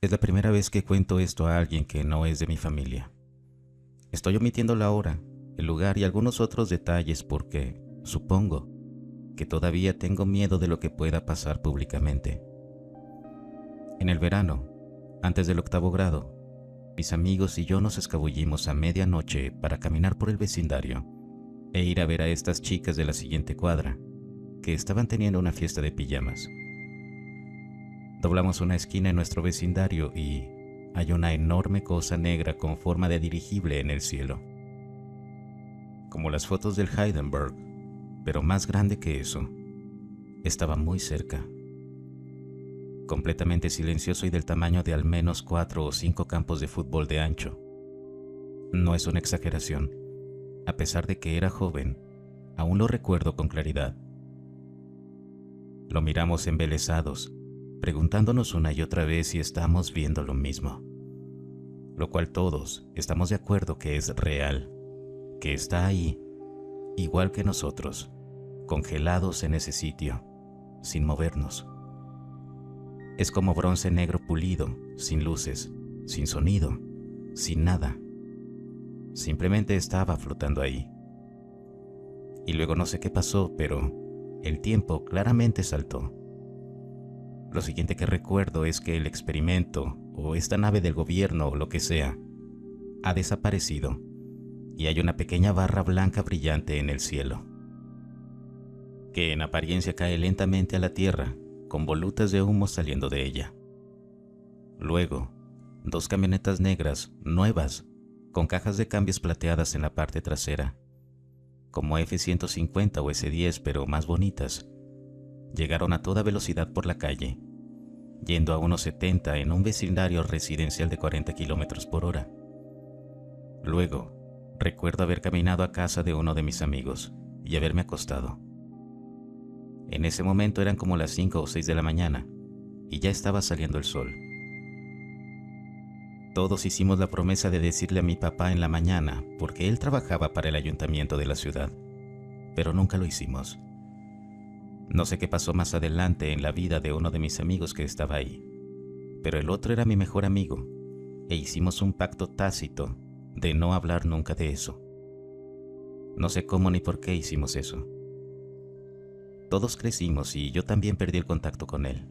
Es la primera vez que cuento esto a alguien que no es de mi familia. Estoy omitiendo la hora, el lugar y algunos otros detalles porque, supongo, que todavía tengo miedo de lo que pueda pasar públicamente. En el verano, antes del 8º grado, mis amigos y yo nos escabullimos a medianoche para caminar por el vecindario e ir a ver a estas chicas de la siguiente cuadra, que estaban teniendo una fiesta de pijamas. Doblamos una esquina en nuestro vecindario y hay una enorme cosa negra con forma de dirigible en el cielo. Como las fotos del Hindenburg, pero más grande que eso. Estaba muy cerca. Completamente silencioso y del tamaño de al menos 4 o 5 campos de fútbol de ancho. No es una exageración. A pesar de que era joven, aún lo recuerdo con claridad. Lo miramos embelesados, preguntándonos una y otra vez si estamos viendo lo mismo. Lo cual todos estamos de acuerdo que es real, que está ahí, igual que nosotros, congelados en ese sitio, sin movernos. Es como bronce negro pulido, sin luces, sin sonido, sin nada. Simplemente estaba flotando ahí. Y luego no sé qué pasó, pero el tiempo claramente saltó. Lo siguiente que recuerdo es que el experimento, o esta nave del gobierno o lo que sea, ha desaparecido y hay una pequeña barra blanca brillante en el cielo, que en apariencia cae lentamente a la tierra, con volutas de humo saliendo de ella. Luego, 2 camionetas negras, nuevas, con cajas de cambios plateadas en la parte trasera, como F-150 o S-10 pero más bonitas, llegaron a toda velocidad por la calle, yendo a unos 70 en un vecindario residencial de 40 kilómetros por hora. Luego, recuerdo haber caminado a casa de uno de mis amigos y haberme acostado. En ese momento eran como las 5 o 6 de la mañana y ya estaba saliendo el sol. Todos hicimos la promesa de decirle a mi papá en la mañana porque él trabajaba para el ayuntamiento de la ciudad, pero nunca lo hicimos. No sé qué pasó más adelante en la vida de uno de mis amigos que estaba ahí, pero el otro era mi mejor amigo e hicimos un pacto tácito de no hablar nunca de eso. No sé cómo ni por qué hicimos eso. Todos crecimos y yo también perdí el contacto con él.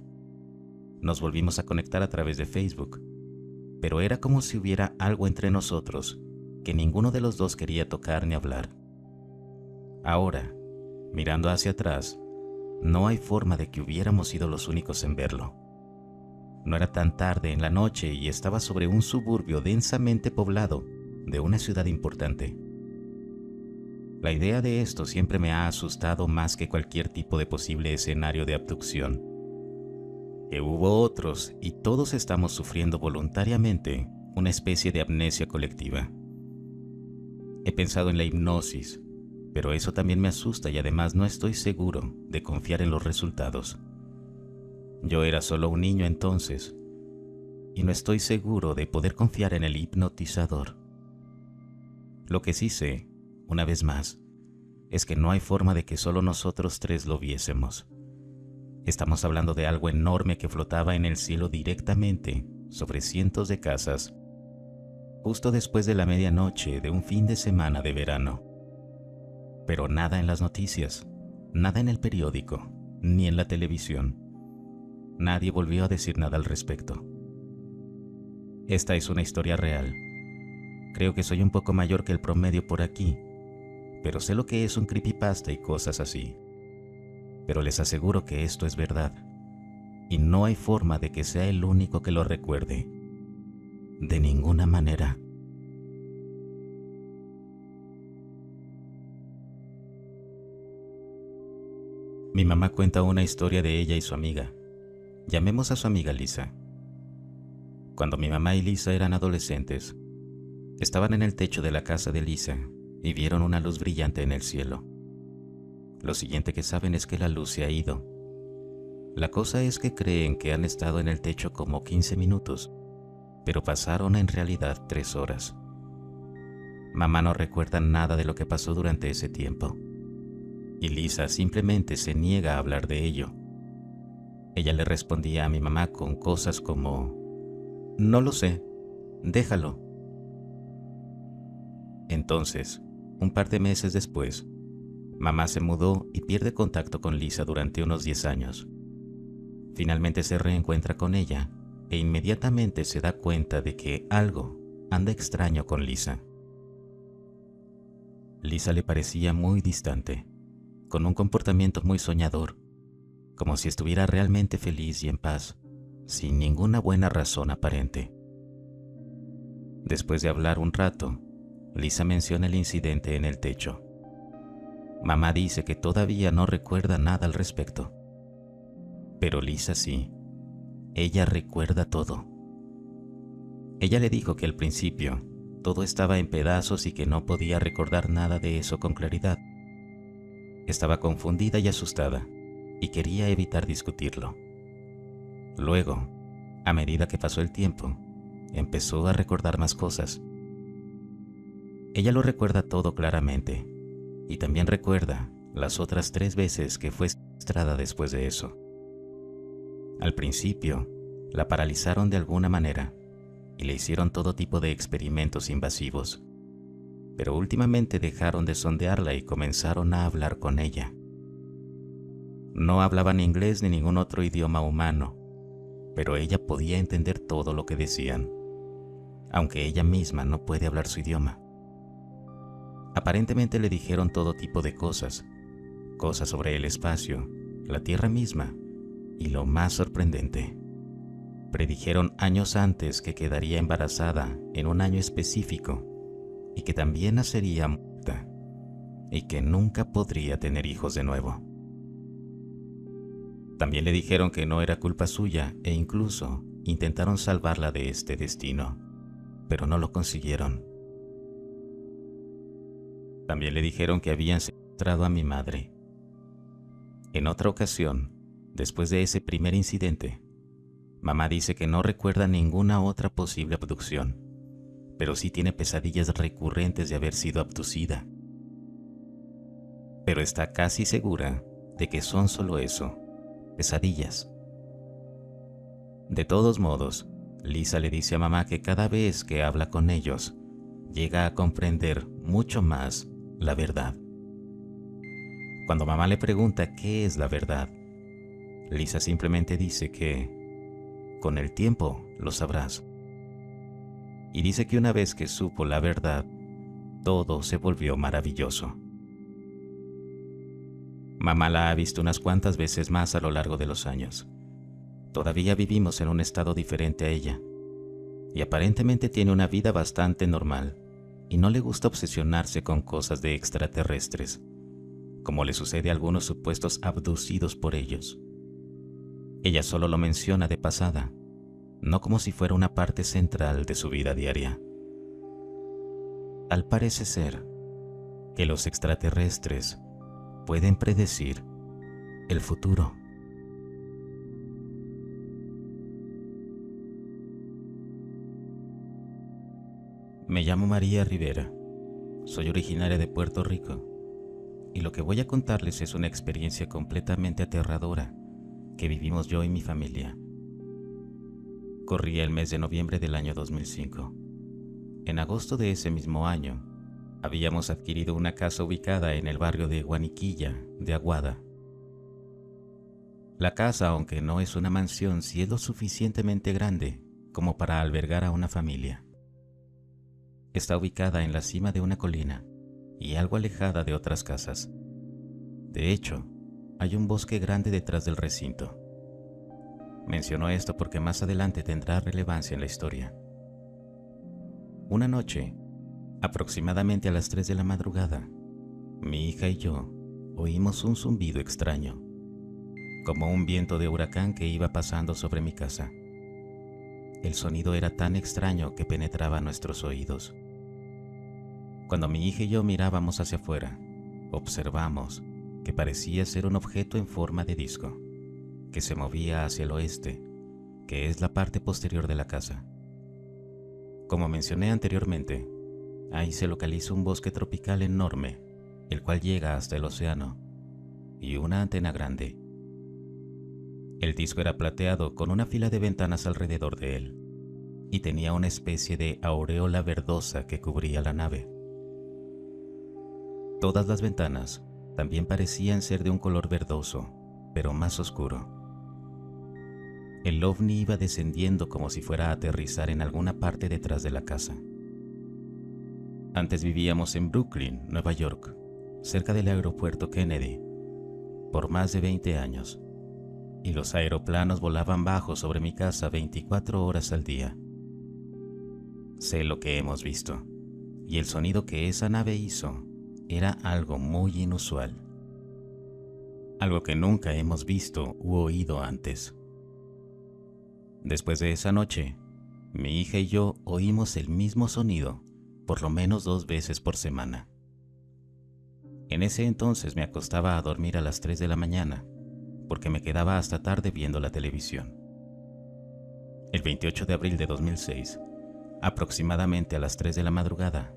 Nos volvimos a conectar a través de Facebook, pero era como si hubiera algo entre nosotros que ninguno de los dos quería tocar ni hablar. Ahora, mirando hacia atrás, no hay forma de que hubiéramos sido los únicos en verlo. No era tan tarde en la noche y estaba sobre un suburbio densamente poblado de una ciudad importante. La idea de esto siempre me ha asustado más que cualquier tipo de posible escenario de abducción. Que hubo otros y todos estamos sufriendo voluntariamente una especie de amnesia colectiva. He pensado en la hipnosis, pero eso también me asusta y además no estoy seguro de confiar en los resultados. Yo era solo un niño entonces, y no estoy seguro de poder confiar en el hipnotizador. Lo que sí sé, una vez más, es que no hay forma de que solo nosotros 3 lo viésemos. Estamos hablando de algo enorme que flotaba en el cielo directamente sobre cientos de casas, justo después de la medianoche de un fin de semana de verano. Pero nada en las noticias, nada en el periódico, ni en la televisión. Nadie volvió a decir nada al respecto. Esta es una historia real. Creo que soy un poco mayor que el promedio por aquí, pero sé lo que es un creepypasta y cosas así. Pero les aseguro que esto es verdad, y no hay forma de que sea el único que lo recuerde. De ninguna manera. Mi mamá cuenta una historia de ella y su amiga. Llamemos a su amiga Lisa. Cuando mi mamá y Lisa eran adolescentes, estaban en el techo de la casa de Lisa y vieron una luz brillante en el cielo. Lo siguiente que saben es que la luz se ha ido. La cosa es que creen que han estado en el techo como 15 minutos, pero pasaron en realidad 3 horas. Mamá no recuerda nada de lo que pasó durante ese tiempo, y Lisa simplemente se niega a hablar de ello. Ella le respondía a mi mamá con cosas como: No lo sé, déjalo. Entonces, un par de meses después, mamá se mudó y pierde contacto con Lisa durante unos 10 años. Finalmente se reencuentra con ella e inmediatamente se da cuenta de que algo anda extraño con Lisa. Lisa le parecía muy distante, con un comportamiento muy soñador, como si estuviera realmente feliz y en paz, sin ninguna buena razón aparente. Después de hablar un rato, Lisa menciona el incidente en el techo. Mamá dice que todavía no recuerda nada al respecto. Pero Lisa sí. Ella recuerda todo. Ella le dijo que al principio todo estaba en pedazos y que no podía recordar nada de eso con claridad. Estaba confundida y asustada y quería evitar discutirlo. Luego, a medida que pasó el tiempo, empezó a recordar más cosas. Ella lo recuerda todo claramente y también recuerda las otras 3 veces que fue secuestrada después de eso. Al principio, la paralizaron de alguna manera y le hicieron todo tipo de experimentos invasivos, pero últimamente dejaron de sondearla y comenzaron a hablar con ella. No hablaban inglés ni ningún otro idioma humano, pero ella podía entender todo lo que decían, aunque ella misma no puede hablar su idioma. Aparentemente le dijeron todo tipo de cosas sobre el espacio, la Tierra misma, y lo más sorprendente, predijeron años antes que quedaría embarazada en un año específico y que también nacería muerta y que nunca podría tener hijos de nuevo. También le dijeron que no era culpa suya e incluso intentaron salvarla de este destino, pero no lo consiguieron. También le dijeron que habían secuestrado a mi madre. En otra ocasión, después de ese primer incidente, mamá dice que no recuerda ninguna otra posible abducción, pero sí tiene pesadillas recurrentes de haber sido abducida. Pero está casi segura de que son solo eso, pesadillas. De todos modos, Lisa le dice a mamá que cada vez que habla con ellos, llega a comprender mucho más la verdad. Cuando mamá le pregunta qué es la verdad, Lisa simplemente dice que con el tiempo lo sabrás. Y dice que una vez que supo la verdad, todo se volvió maravilloso. Mamá la ha visto unas cuantas veces más a lo largo de los años. Todavía vivimos en un estado diferente a ella, y aparentemente tiene una vida bastante normal, y no le gusta obsesionarse con cosas de extraterrestres, como le sucede a algunos supuestos abducidos por ellos. Ella solo lo menciona de pasada, no como si fuera una parte central de su vida diaria. Tal parece ser que los extraterrestres pueden predecir el futuro. Me llamo María Rivera, soy originaria de Puerto Rico, y lo que voy a contarles es una experiencia completamente aterradora que vivimos yo y mi familia. Corría el mes de noviembre del año 2005. En agosto de ese mismo año, habíamos adquirido una casa ubicada en el barrio de Guaniquilla, de Aguada. La casa, aunque no es una mansión, sí es lo suficientemente grande como para albergar a una familia. Está ubicada en la cima de una colina y algo alejada de otras casas. De hecho, hay un bosque grande detrás del recinto. Menciono esto porque más adelante tendrá relevancia en la historia. Una noche, aproximadamente a las 3 de la madrugada, mi hija y yo oímos un zumbido extraño, como un viento de huracán que iba pasando sobre mi casa. El sonido era tan extraño que penetraba nuestros oídos. Cuando mi hija y yo mirábamos hacia afuera, observamos que parecía ser un objeto en forma de disco, que se movía hacia el oeste, que es la parte posterior de la casa. Como mencioné anteriormente, ahí se localiza un bosque tropical enorme, el cual llega hasta el océano, y una antena grande. El disco era plateado con una fila de ventanas alrededor de él. y tenía una especie de aureola verdosa que cubría la nave. Todas las ventanas también parecían ser de un color verdoso, pero más oscuro. El ovni iba descendiendo como si fuera a aterrizar en alguna parte detrás de la casa. Antes vivíamos en Brooklyn, Nueva York, cerca del aeropuerto Kennedy, por más de 20 años, y los aeroplanos volaban bajo sobre mi casa 24 horas al día. Sé lo que hemos visto, y el sonido que esa nave hizo era algo muy inusual, algo que nunca hemos visto u oído antes. Después de esa noche, mi hija y yo oímos el mismo sonido por lo menos 2 veces por semana. En ese entonces me acostaba a dormir a las 3 de la mañana, porque me quedaba hasta tarde viendo la televisión. El 28 de abril de 2006, aproximadamente a las 3 de la madrugada,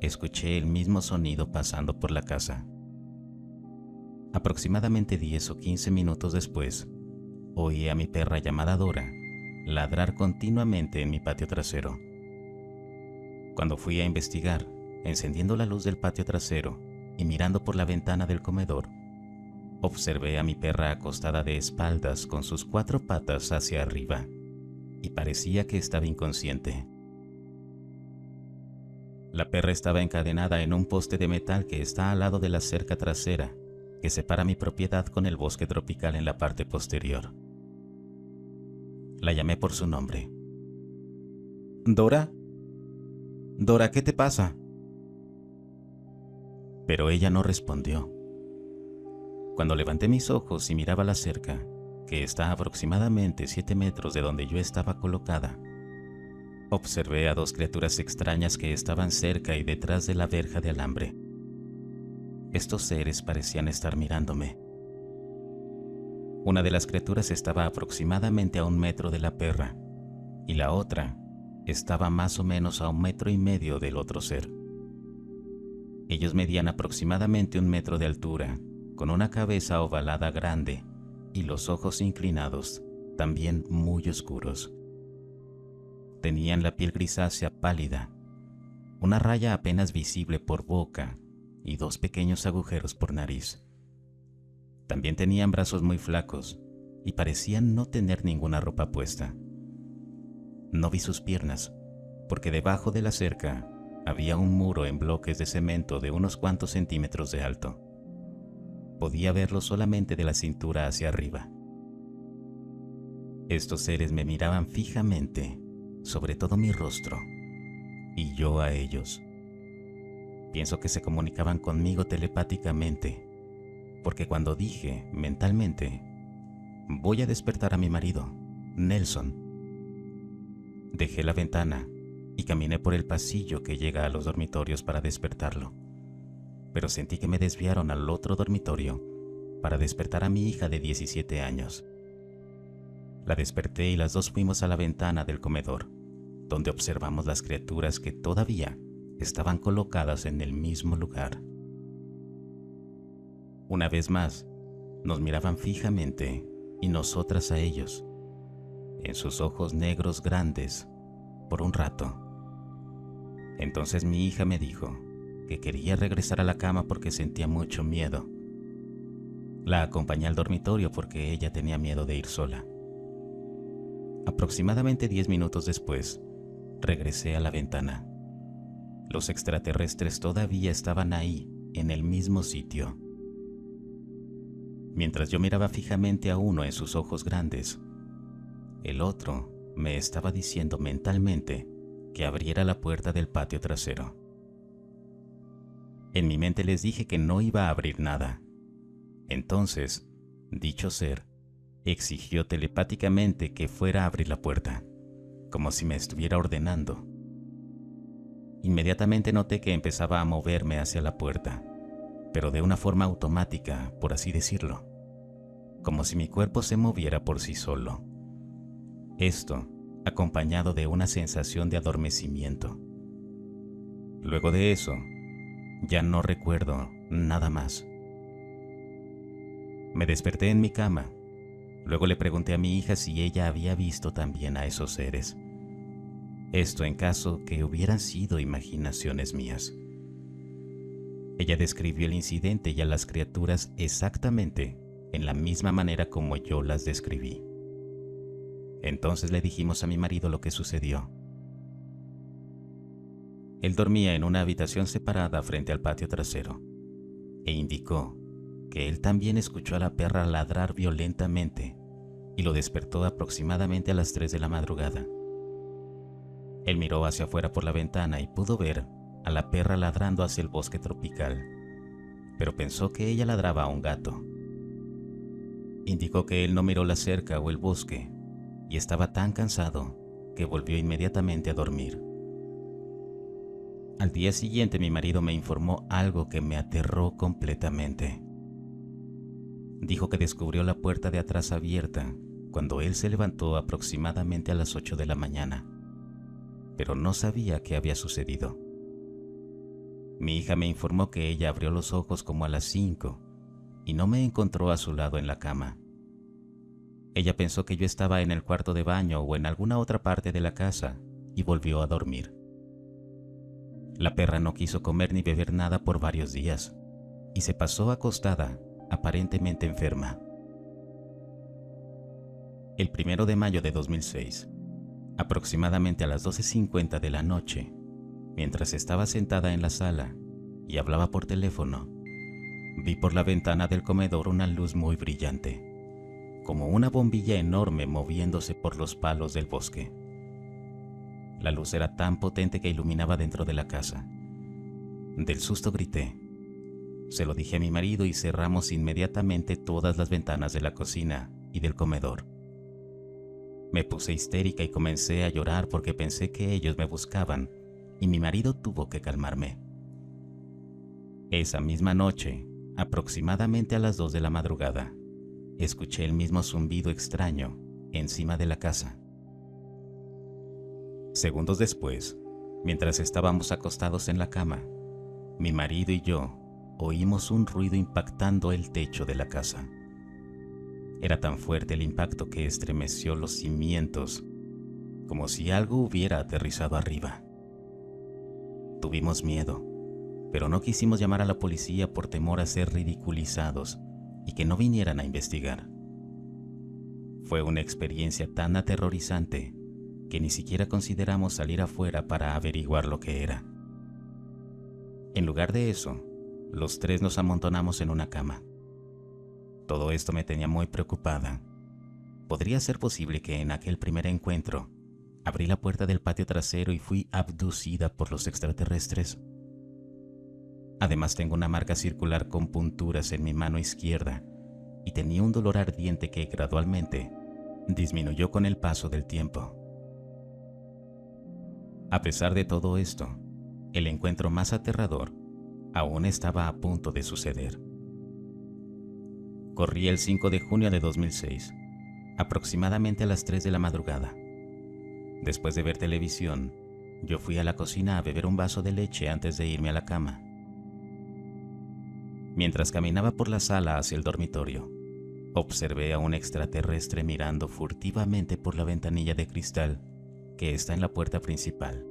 escuché el mismo sonido pasando por la casa. Aproximadamente 10 o 15 minutos después, oí a mi perra llamada Dora ladrar continuamente en mi patio trasero. Cuando fui a investigar, encendiendo la luz del patio trasero y mirando por la ventana del comedor, observé a mi perra acostada de espaldas con sus 4 patas hacia arriba y parecía que estaba inconsciente. La perra estaba encadenada en un poste de metal que está al lado de la cerca trasera que separa mi propiedad con el bosque tropical en la parte posterior. La llamé por su nombre. ¿Dora? Dora, ¿qué te pasa? Pero ella no respondió. Cuando levanté mis ojos y miraba la cerca, que está a aproximadamente 7 metros de donde yo estaba colocada, observé a 2 criaturas extrañas que estaban cerca y detrás de la verja de alambre. Estos seres parecían estar mirándome. Una de las criaturas estaba aproximadamente a 1 metro de la perra y la otra estaba más o menos a 1,5 metros del otro ser. Ellos medían aproximadamente 1 metro de altura, con una cabeza ovalada grande y los ojos inclinados, también muy oscuros. Tenían la piel grisácea pálida, una raya apenas visible por boca y 2 pequeños agujeros por nariz. También tenían brazos muy flacos y parecían no tener ninguna ropa puesta. No vi sus piernas, porque debajo de la cerca había un muro en bloques de cemento de unos cuantos centímetros de alto. Podía verlo solamente de la cintura hacia arriba. Estos seres me miraban fijamente, sobre todo mi rostro, y yo a ellos. Pienso que se comunicaban conmigo telepáticamente, porque cuando dije mentalmente, voy a despertar a mi marido, Nelson, dejé la ventana y caminé por el pasillo que llega a los dormitorios para despertarlo, pero sentí que me desviaron al otro dormitorio para despertar a mi hija de 17 años. La desperté y las 2 fuimos a la ventana del comedor, donde observamos las criaturas que todavía estaban colocadas en el mismo lugar. Una vez más, nos miraban fijamente y nosotras a ellos, en sus ojos negros grandes, por un rato. Entonces mi hija me dijo que quería regresar a la cama porque sentía mucho miedo. La acompañé al dormitorio porque ella tenía miedo de ir sola. Aproximadamente 10 minutos después, regresé a la ventana. Los extraterrestres todavía estaban ahí, en el mismo sitio. Mientras yo miraba fijamente a uno en sus ojos grandes, el otro me estaba diciendo mentalmente que abriera la puerta del patio trasero. En mi mente les dije que no iba a abrir nada. Entonces, dicho ser exigió telepáticamente que fuera a abrir la puerta, como si me estuviera ordenando. Inmediatamente noté que empezaba a moverme hacia la puerta, pero de una forma automática, por así decirlo, como si mi cuerpo se moviera por sí solo. Esto acompañado de una sensación de adormecimiento. Luego de eso, ya no recuerdo nada más. Me desperté en mi cama. Luego le pregunté a mi hija si ella había visto también a esos seres. Esto en caso que hubieran sido imaginaciones mías. Ella describió el incidente y a las criaturas exactamente en la misma manera como yo las describí. Entonces le dijimos a mi marido lo que sucedió. Él dormía en una habitación separada frente al patio trasero e indicó que él también escuchó a la perra ladrar violentamente y lo despertó aproximadamente a las 3 de la madrugada. Él miró hacia afuera por la ventana y pudo ver a la perra ladrando hacia el bosque tropical, pero pensó que ella ladraba a un gato. Indicó que él no miró la cerca o el bosque y estaba tan cansado que volvió inmediatamente a dormir. Al día siguiente mi marido me informó algo que me aterró completamente. Dijo que descubrió la puerta de atrás abierta cuando él se levantó aproximadamente a las 8 de la mañana, pero no sabía qué había sucedido. Mi hija me informó que ella abrió los ojos como a las 5 y no me encontró a su lado en la cama. Ella pensó que yo estaba en el cuarto de baño o en alguna otra parte de la casa y volvió a dormir. La perra no quiso comer ni beber nada por varios días y se pasó acostada, aparentemente enferma. El 1 de mayo de 2006, aproximadamente a las 12:50 de la noche, mientras estaba sentada en la sala y hablaba por teléfono, vi por la ventana del comedor una luz muy brillante, como una bombilla enorme moviéndose por los palos del bosque. La luz era tan potente que iluminaba dentro de la casa. Del susto grité. Se lo dije a mi marido y cerramos inmediatamente todas las ventanas de la cocina y del comedor. Me puse histérica y comencé a llorar porque pensé que ellos me buscaban y mi marido tuvo que calmarme. Esa misma noche, aproximadamente a las 2 de la madrugada, escuché el mismo zumbido extraño encima de la casa. Segundos después, mientras estábamos acostados en la cama, mi marido y yo oímos un ruido impactando el techo de la casa. Era tan fuerte el impacto que estremeció los cimientos, como si algo hubiera aterrizado arriba. Tuvimos miedo, pero no quisimos llamar a la policía por temor a ser ridiculizados y que no vinieran a investigar. Fue una experiencia tan aterrorizante que ni siquiera consideramos salir afuera para averiguar lo que era. En lugar de eso, los tres nos amontonamos en una cama. Todo esto me tenía muy preocupada. ¿Podría ser posible que en aquel primer encuentro abrí la puerta del patio trasero y fui abducida por los extraterrestres? Además, tengo una marca circular con punturas en mi mano izquierda y tenía un dolor ardiente que gradualmente disminuyó con el paso del tiempo. A pesar de todo esto, el encuentro más aterrador aún estaba a punto de suceder. Corría el 5 de junio de 2006, aproximadamente a las 3 de la madrugada. Después de ver televisión, yo fui a la cocina a beber un vaso de leche antes de irme a la cama. Mientras caminaba por la sala hacia el dormitorio, observé a un extraterrestre mirando furtivamente por la ventanilla de cristal que está en la puerta principal.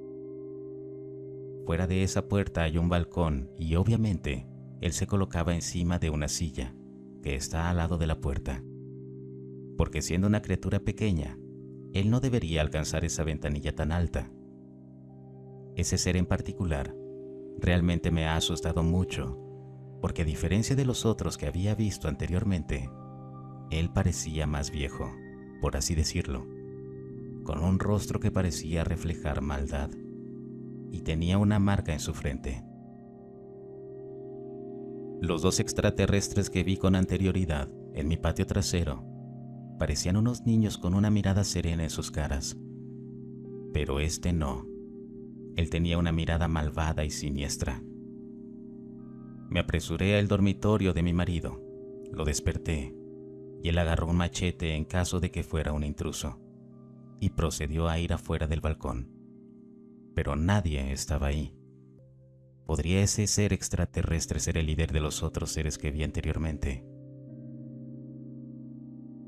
Fuera de esa puerta hay un balcón y obviamente él se colocaba encima de una silla que está al lado de la puerta, porque siendo una criatura pequeña, él no debería alcanzar esa ventanilla tan alta. Ese ser en particular realmente me ha asustado mucho, porque a diferencia de los otros que había visto anteriormente, él parecía más viejo, por así decirlo, con un rostro que parecía reflejar maldad, y tenía una marca en su frente. Los dos extraterrestres que vi con anterioridad en mi patio trasero parecían unos niños con una mirada serena en sus caras, pero este no. Él tenía una mirada malvada y siniestra. Me apresuré al dormitorio de mi marido, lo desperté y él agarró un machete en caso de que fuera un intruso y procedió a ir afuera del balcón. Pero nadie estaba ahí. ¿Podría ese ser extraterrestre ser el líder de los otros seres que vi anteriormente?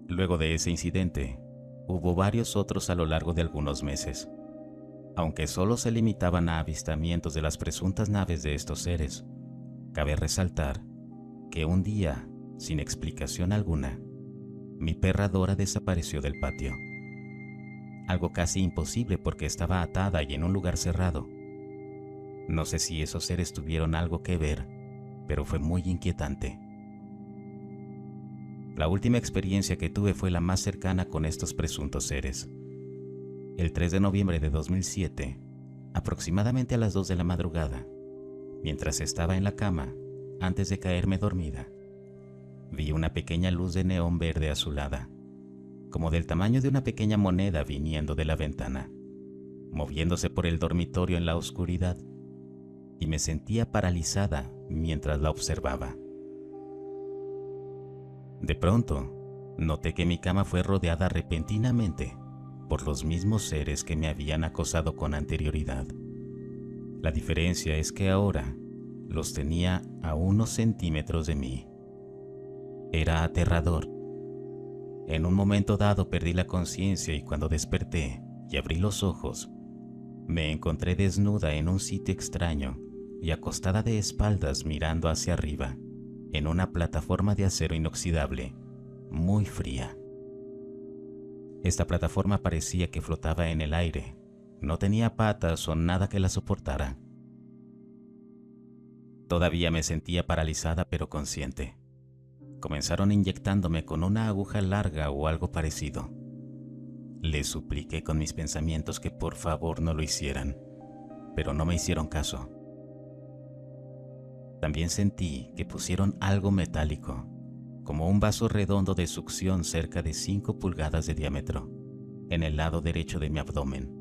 Luego de ese incidente, hubo varios otros a lo largo de algunos meses, Aunque solo se limitaban a avistamientos de las presuntas naves de estos seres, cabe resaltar que un día, sin explicación alguna, mi perra Dora desapareció del patio. Algo casi imposible porque estaba atada y en un lugar cerrado. No sé si esos seres tuvieron algo que ver, pero fue muy inquietante. La última experiencia que tuve fue la más cercana con estos presuntos seres. El 3 de noviembre de 2007, aproximadamente a las 2 de la madrugada, mientras estaba en la cama, antes de caerme dormida, vi una pequeña luz de neón verde azulada, como del tamaño de una pequeña moneda viniendo de la ventana, moviéndose por el dormitorio en la oscuridad, y me sentía paralizada mientras la observaba. De pronto, noté que mi cama fue rodeada repentinamente por los mismos seres que me habían acosado con anterioridad. La diferencia es que ahora los tenía a unos centímetros de mí. Era aterrador. En un momento dado perdí la conciencia y cuando desperté y abrí los ojos, me encontré desnuda en un sitio extraño y acostada de espaldas mirando hacia arriba, en una plataforma de acero inoxidable, muy fría. Esta plataforma parecía que flotaba en el aire, no tenía patas o nada que la soportara. Todavía me sentía paralizada pero consciente. Comenzaron inyectándome con una aguja larga o algo parecido. Les supliqué con mis pensamientos que por favor no lo hicieran, pero no me hicieron caso. También sentí que pusieron algo metálico, como un vaso redondo de succión cerca de 5 pulgadas de diámetro, en el lado derecho de mi abdomen.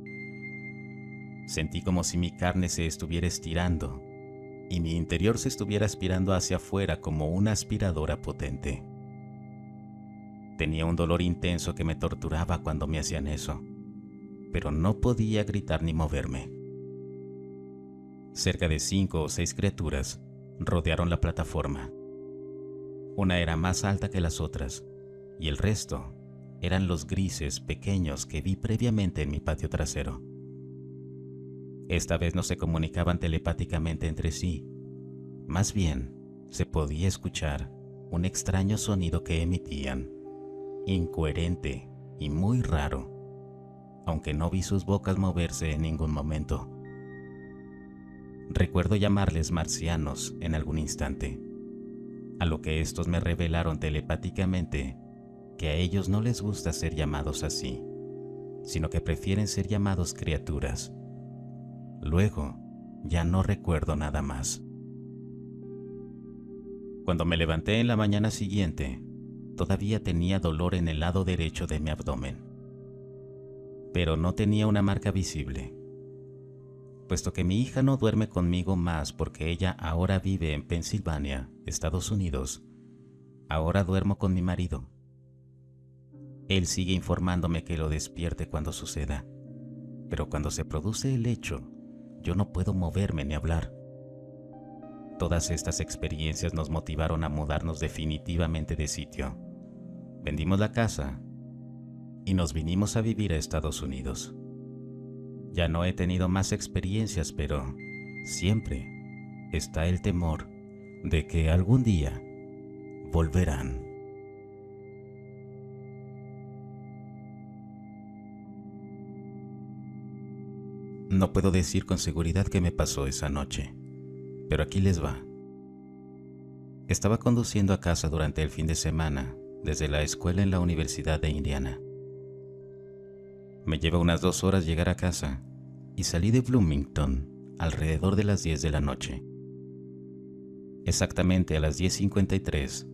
Sentí como si mi carne se estuviera estirando y mi interior se estuviera aspirando hacia afuera como una aspiradora potente. Tenía un dolor intenso que me torturaba cuando me hacían eso, pero no podía gritar ni moverme. Cerca de 5 o 6 criaturas rodearon la plataforma. Una era más alta que las otras, y el resto eran los grises pequeños que vi previamente en mi patio trasero. Esta vez no se comunicaban telepáticamente entre sí. Más bien, se podía escuchar un extraño sonido que emitían, incoherente y muy raro, aunque no vi sus bocas moverse en ningún momento. Recuerdo llamarles marcianos en algún instante, a lo que estos me revelaron telepáticamente que a ellos no les gusta ser llamados así, sino que prefieren ser llamados criaturas. Luego, ya no recuerdo nada más. Cuando me levanté en la mañana siguiente, todavía tenía dolor en el lado derecho de mi abdomen, pero no tenía una marca visible. Puesto que mi hija no duerme conmigo más porque ella ahora vive en Pensilvania, Estados Unidos, ahora duermo con mi marido. Él sigue informándome que lo despierte cuando suceda, pero cuando se produce el hecho, yo no puedo moverme ni hablar. Todas estas experiencias nos motivaron a mudarnos definitivamente de sitio. Vendimos la casa y nos vinimos a vivir a Estados Unidos. Ya no he tenido más experiencias, pero siempre está el temor de que algún día volverán. No puedo decir con seguridad qué me pasó esa noche, pero aquí les va. Estaba conduciendo a casa durante el fin de semana desde la escuela en la Universidad de Indiana. Me lleva unas 2 horas llegar a casa y salí de Bloomington alrededor de las 10 de la noche. Exactamente a las 10:53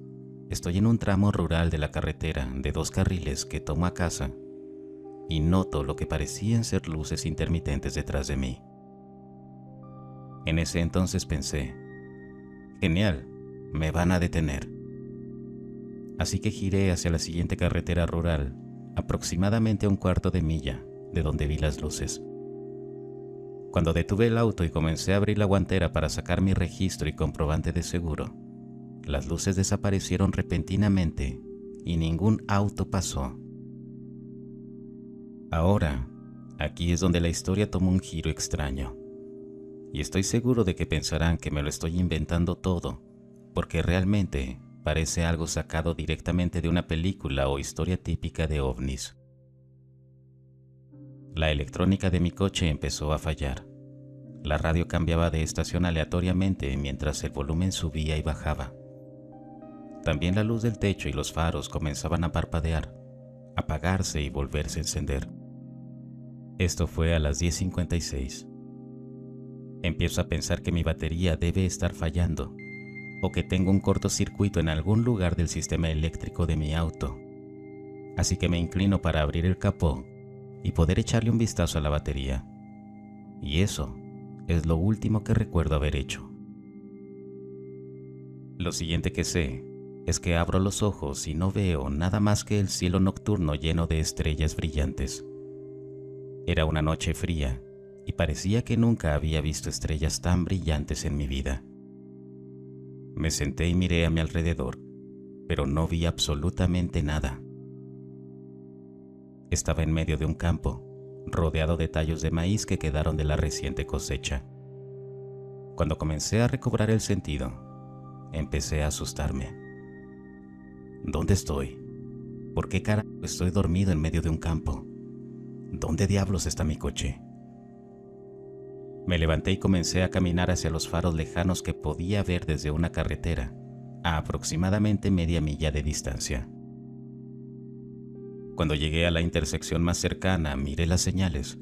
estoy en un tramo rural de la carretera de 2 carriles que tomo a casa y noto lo que parecían ser luces intermitentes detrás de mí. En ese entonces pensé, genial, me van a detener. Así que giré hacia la siguiente carretera rural, aproximadamente a 1/4 de milla de donde vi las luces. Cuando detuve el auto y comencé a abrir la guantera para sacar mi registro y comprobante de seguro, las luces desaparecieron repentinamente y ningún auto pasó. Ahora, Aquí es donde la historia toma un giro extraño. Y estoy seguro de que pensarán que me lo estoy inventando todo, porque realmente parece algo sacado directamente de una película o historia típica de ovnis. La electrónica de mi coche empezó a fallar. La radio cambiaba de estación aleatoriamente mientras el volumen subía y bajaba. También la luz del techo y los faros comenzaban a parpadear, apagarse y volverse a encender. Esto fue a las 10:56. Empiezo a pensar que mi batería debe estar fallando o que tengo un cortocircuito en algún lugar del sistema eléctrico de mi auto. Así que me inclino para abrir el capó y poder echarle un vistazo a la batería. Y eso es lo último que recuerdo haber hecho. Lo siguiente que sé es que abro los ojos y no veo nada más que el cielo nocturno lleno de estrellas brillantes. Era una noche fría y parecía que nunca había visto estrellas tan brillantes en mi vida. Me senté y miré a mi alrededor, pero no vi absolutamente nada. Estaba en medio de un campo, rodeado de tallos de maíz que quedaron de la reciente cosecha. Cuando comencé a recobrar el sentido, empecé a asustarme. ¿Dónde estoy? ¿Por qué carajo estoy dormido en medio de un campo? ¿Dónde diablos está mi coche? Me levanté y comencé a caminar hacia los faros lejanos que podía ver desde una carretera, a aproximadamente media milla de distancia. Cuando llegué a la intersección más cercana, miré las señales.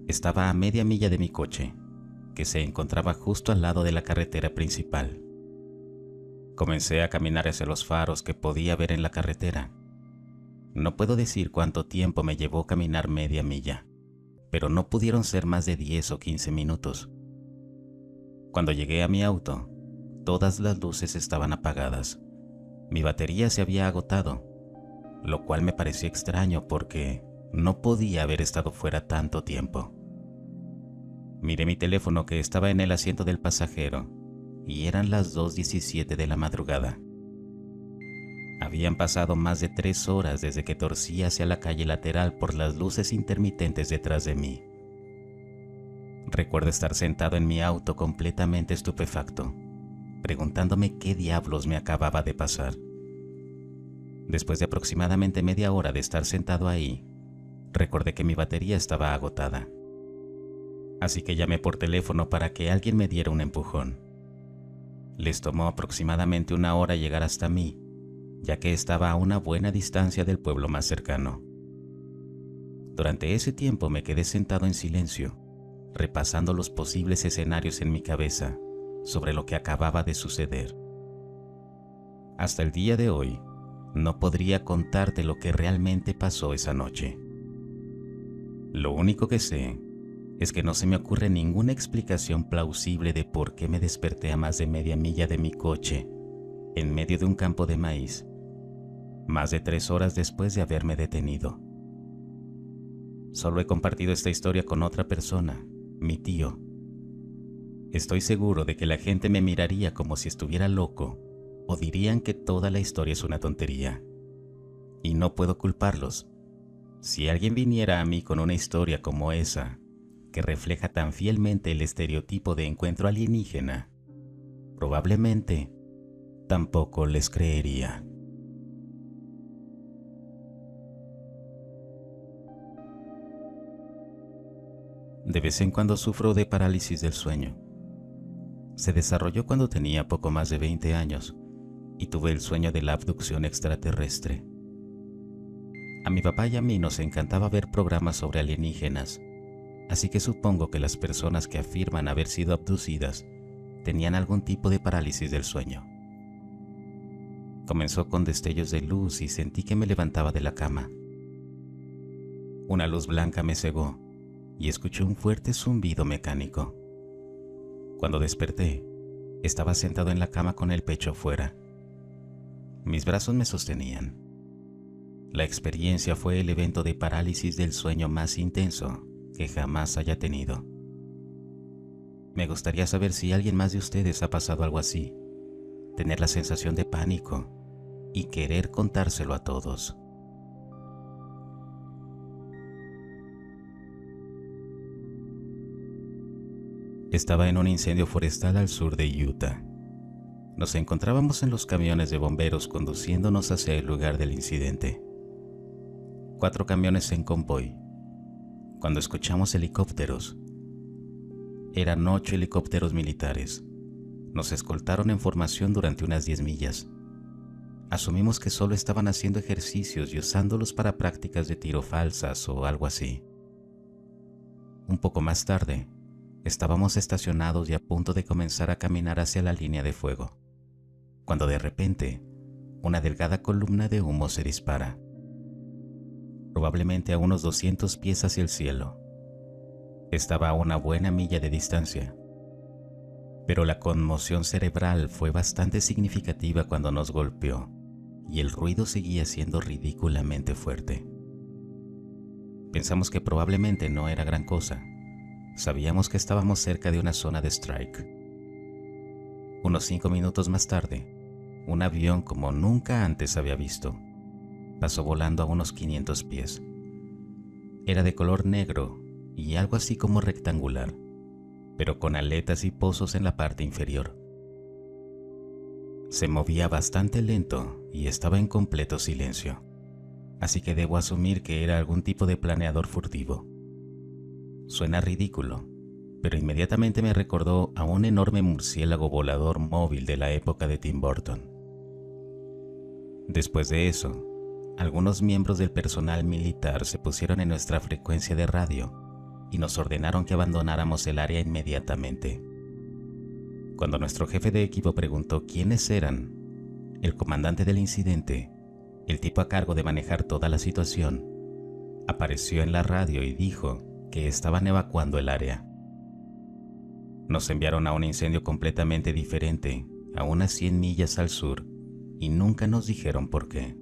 Estaba a media milla de mi coche, que se encontraba justo al lado de la carretera principal. Comencé a caminar hacia los faros que podía ver en la carretera. No puedo decir cuánto tiempo me llevó caminar media milla, pero no pudieron ser más de 10 o 15 minutos. Cuando llegué a mi auto, todas las luces estaban apagadas. Mi batería se había agotado, lo cual me pareció extraño porque no podía haber estado fuera tanto tiempo. Miré mi teléfono que estaba en el asiento del pasajero y eran las 2:17 de la madrugada. Habían pasado más de 3 horas desde que torcí hacia la calle lateral por las luces intermitentes detrás de mí. Recuerdo estar sentado en mi auto completamente estupefacto, preguntándome qué diablos me acababa de pasar. Después de aproximadamente media hora de estar sentado ahí, recordé que mi batería estaba agotada. Así que llamé por teléfono para que alguien me diera un empujón. Les tomó aproximadamente 1 hora llegar hasta mí, ya que estaba a una buena distancia del pueblo más cercano. Durante ese tiempo me quedé sentado en silencio, repasando los posibles escenarios en mi cabeza sobre lo que acababa de suceder. Hasta el día de hoy, no podría contarte lo que realmente pasó esa noche. Lo único que sé es que no se me ocurre ninguna explicación plausible de por qué me desperté a más de media milla de mi coche, en medio de un campo de maíz, más de 3 horas después de haberme detenido. Solo he compartido esta historia con otra persona, mi tío. Estoy seguro de que la gente me miraría como si estuviera loco o dirían que toda la historia es una tontería. Y no puedo culparlos. Si alguien viniera a mí con una historia como esa, que refleja tan fielmente el estereotipo de encuentro alienígena, probablemente tampoco les creería. De vez en cuando sufro de parálisis del sueño. Se desarrolló cuando tenía poco más de 20 años y tuve el sueño de la abducción extraterrestre. A mi papá y a mí nos encantaba ver programas sobre alienígenas, así que supongo que las personas que afirman haber sido abducidas tenían algún tipo de parálisis del sueño. Comenzó con destellos de luz y sentí que me levantaba de la cama. Una luz blanca me cegó y escuché un fuerte zumbido mecánico. Cuando desperté, estaba sentado en la cama con el pecho fuera. Mis brazos me sostenían. La experiencia fue el evento de parálisis del sueño más intenso que jamás haya tenido. Me gustaría saber si alguien más de ustedes ha pasado algo así, tener la sensación de pánico y querer contárselo a todos. Estaba en un incendio forestal al sur de Utah. Nos encontrábamos en los camiones de bomberos conduciéndonos hacia el lugar del incidente. 4 camiones en convoy. Cuando escuchamos helicópteros, eran 8 helicópteros militares. Nos escoltaron en formación durante unas 10 millas. Asumimos que solo estaban haciendo ejercicios y usándolos para prácticas de tiro falsas o algo así. Un poco más tarde, estábamos estacionados y a punto de comenzar a caminar hacia la línea de fuego, cuando de repente, una delgada columna de humo se dispara, probablemente a unos 200 pies hacia el cielo. Estaba a una buena milla de distancia, pero la conmoción cerebral fue bastante significativa cuando nos golpeó y el ruido seguía siendo ridículamente fuerte. Pensamos que probablemente no era gran cosa. Sabíamos que estábamos cerca de una zona de strike. Unos 5 minutos más tarde, un avión como nunca antes había visto pasó volando a unos 500 pies. Era de color negro y algo así como rectangular, pero con aletas y pozos en la parte inferior. Se movía bastante lento y estaba en completo silencio, así que debo asumir que era algún tipo de planeador furtivo. Suena ridículo, pero inmediatamente me recordó a un enorme murciélago volador móvil de la época de Tim Burton. Después de eso, algunos miembros del personal militar se pusieron en nuestra frecuencia de radio y nos ordenaron que abandonáramos el área inmediatamente. Cuando nuestro jefe de equipo preguntó quiénes eran, el comandante del incidente, el tipo a cargo de manejar toda la situación, apareció en la radio y dijo que estaban evacuando el área. Nos enviaron a un incendio completamente diferente, a unas 100 millas al sur, y nunca nos dijeron por qué,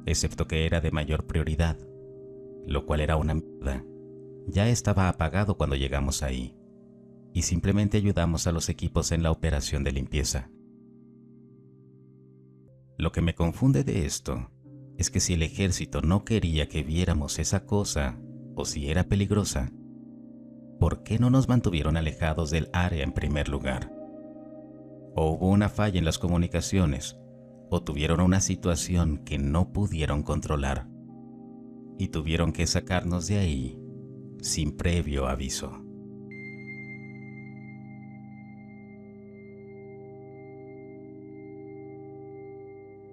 excepto que era de mayor prioridad, lo cual era una mierda. Ya estaba apagado cuando llegamos ahí, y simplemente ayudamos a los equipos en la operación de limpieza. Lo que me confunde de esto es que si el ejército no quería que viéramos esa cosa, o si era peligrosa, ¿por qué no nos mantuvieron alejados del área en primer lugar? ¿O hubo una falla en las comunicaciones? ¿O tuvieron una situación que no pudieron controlar y tuvieron que sacarnos de ahí sin previo aviso?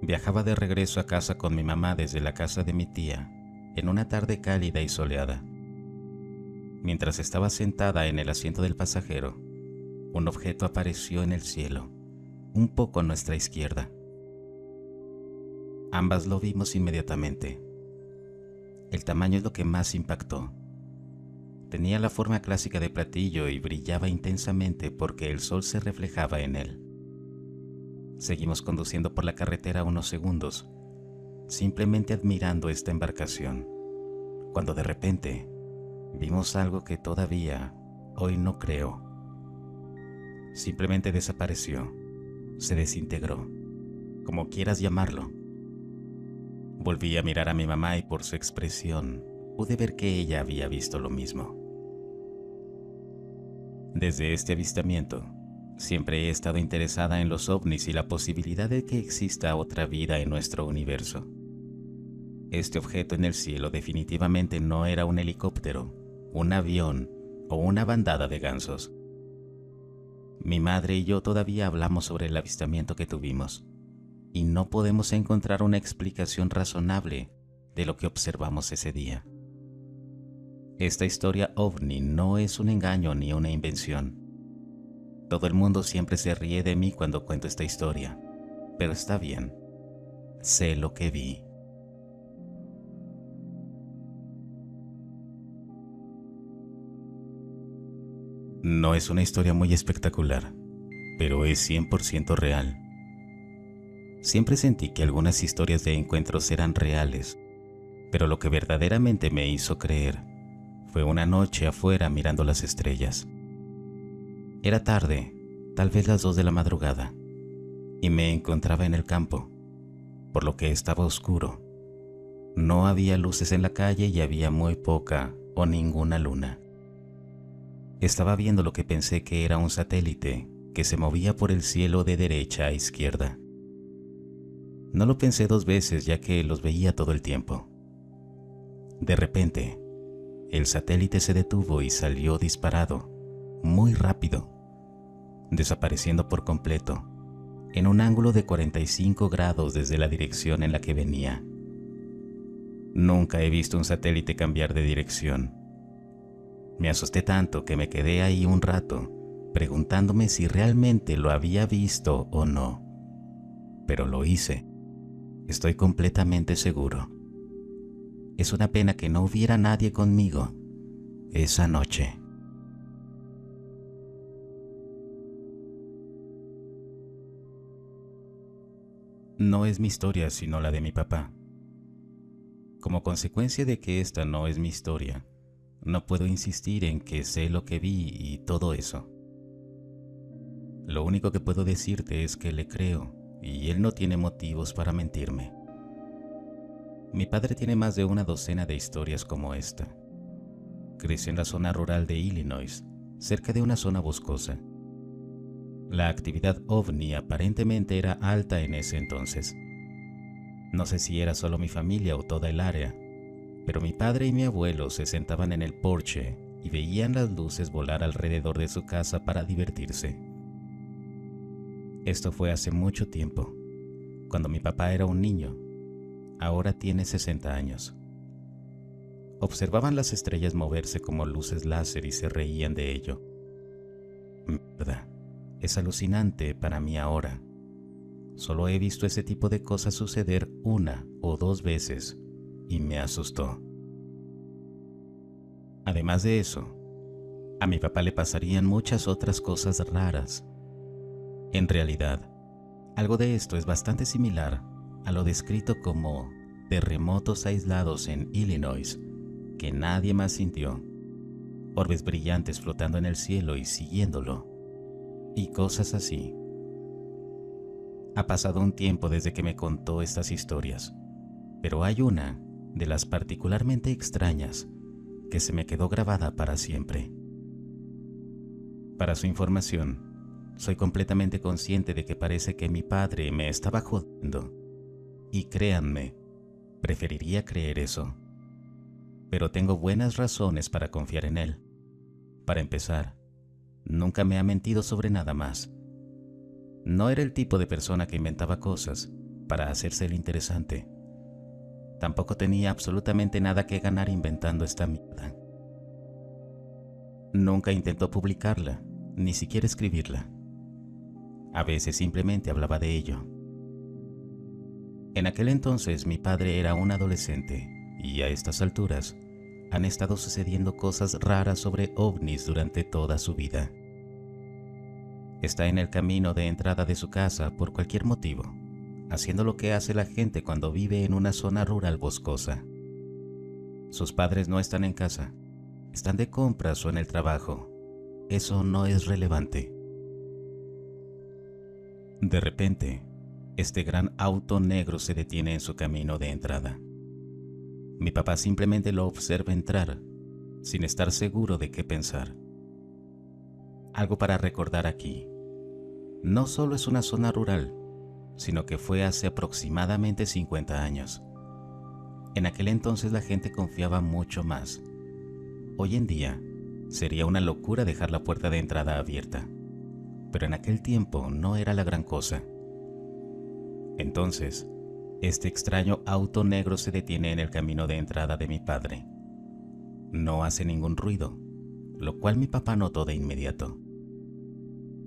Viajaba de regreso a casa con mi mamá desde la casa de mi tía en una tarde cálida y soleada. Mientras estaba sentada en el asiento del pasajero, un objeto apareció en el cielo, un poco a nuestra izquierda. Ambas lo vimos inmediatamente. El tamaño es lo que más impactó. Tenía la forma clásica de platillo y brillaba intensamente porque el sol se reflejaba en él. Seguimos conduciendo por la carretera unos segundos, simplemente admirando esta embarcación, cuando de repente vimos algo que todavía hoy no creo. Simplemente desapareció, se desintegró, como quieras llamarlo. Volví a mirar a mi mamá y por su expresión pude ver que ella había visto lo mismo. Desde este avistamiento, siempre he estado interesada en los ovnis y la posibilidad de que exista otra vida en nuestro universo. Este objeto en el cielo definitivamente no era un helicóptero, un avión o una bandada de gansos. Mi madre y yo todavía hablamos sobre el avistamiento que tuvimos y no podemos encontrar una explicación razonable de lo que observamos ese día. Esta historia ovni no es un engaño ni una invención. Todo el mundo siempre se ríe de mí cuando cuento esta historia, pero está bien. Sé lo que vi. No es una historia muy espectacular, pero es 100% real. Siempre sentí que algunas historias de encuentros eran reales, pero lo que verdaderamente me hizo creer fue una noche afuera mirando las estrellas. Era tarde, tal vez las 2 de la madrugada, y me encontraba en el campo, por lo que estaba oscuro. No había luces en la calle y había muy poca o ninguna luna. Estaba viendo lo que pensé que era un satélite que se movía por el cielo de derecha a izquierda. No lo pensé dos veces ya que los veía todo el tiempo. De repente, el satélite se detuvo y salió disparado, muy rápido, desapareciendo por completo, en un ángulo de 45 grados desde la dirección en la que venía. Nunca he visto un satélite cambiar de dirección. Me asusté tanto que me quedé ahí un rato, preguntándome si realmente lo había visto o no. Pero lo hice. Estoy completamente seguro. Es una pena que no hubiera nadie conmigo esa noche. No es mi historia sino la de mi papá. Como consecuencia de que esta no es mi historia, no puedo insistir en que sé lo que vi y todo eso. Lo único que puedo decirte es que le creo y él no tiene motivos para mentirme. Mi padre tiene más de una docena de historias como esta. Creció en la zona rural de Illinois, cerca de una zona boscosa. La actividad ovni aparentemente era alta en ese entonces. No sé si era solo mi familia o toda el área, pero mi padre y mi abuelo se sentaban en el porche y veían las luces volar alrededor de su casa para divertirse. Esto fue hace mucho tiempo, cuando mi papá era un niño. Ahora tiene 60 años. Observaban las estrellas moverse como luces láser y se reían de ello. Mierda, es alucinante para mí ahora. Solo he visto ese tipo de cosas suceder una o dos veces y me asustó. Además de eso, a mi papá le pasarían muchas otras cosas raras. En realidad, algo de esto es bastante similar a lo descrito como terremotos aislados en Illinois que nadie más sintió, orbes brillantes flotando en el cielo y siguiéndolo, y cosas así. Ha pasado un tiempo desde que me contó estas historias, pero hay una de las particularmente extrañas que se me quedó grabada para siempre. Para su información, soy completamente consciente de que parece que mi padre me estaba jodiendo, y créanme, preferiría creer eso. Pero tengo buenas razones para confiar en él. Para empezar, nunca me ha mentido sobre nada más. No era el tipo de persona que inventaba cosas para hacerse el interesante. Tampoco tenía absolutamente nada que ganar inventando esta mierda. Nunca intentó publicarla, ni siquiera escribirla. A veces simplemente hablaba de ello. En aquel entonces mi padre era un adolescente y a estas alturas han estado sucediendo cosas raras sobre ovnis durante toda su vida. Está en el camino de entrada de su casa por cualquier motivo, haciendo lo que hace la gente cuando vive en una zona rural boscosa. Sus padres no están en casa, están de compras o en el trabajo. Eso no es relevante. De repente, este gran auto negro se detiene en su camino de entrada. Mi papá simplemente lo observa entrar, sin estar seguro de qué pensar. Algo para recordar aquí. No solo es una zona rural, sino que fue hace aproximadamente 50 años. En aquel entonces la gente confiaba mucho más. Hoy en día, sería una locura dejar la puerta de entrada abierta, pero en aquel tiempo no era la gran cosa. Entonces, este extraño auto negro se detiene en el camino de entrada de mi padre. No hace ningún ruido, lo cual mi papá notó de inmediato.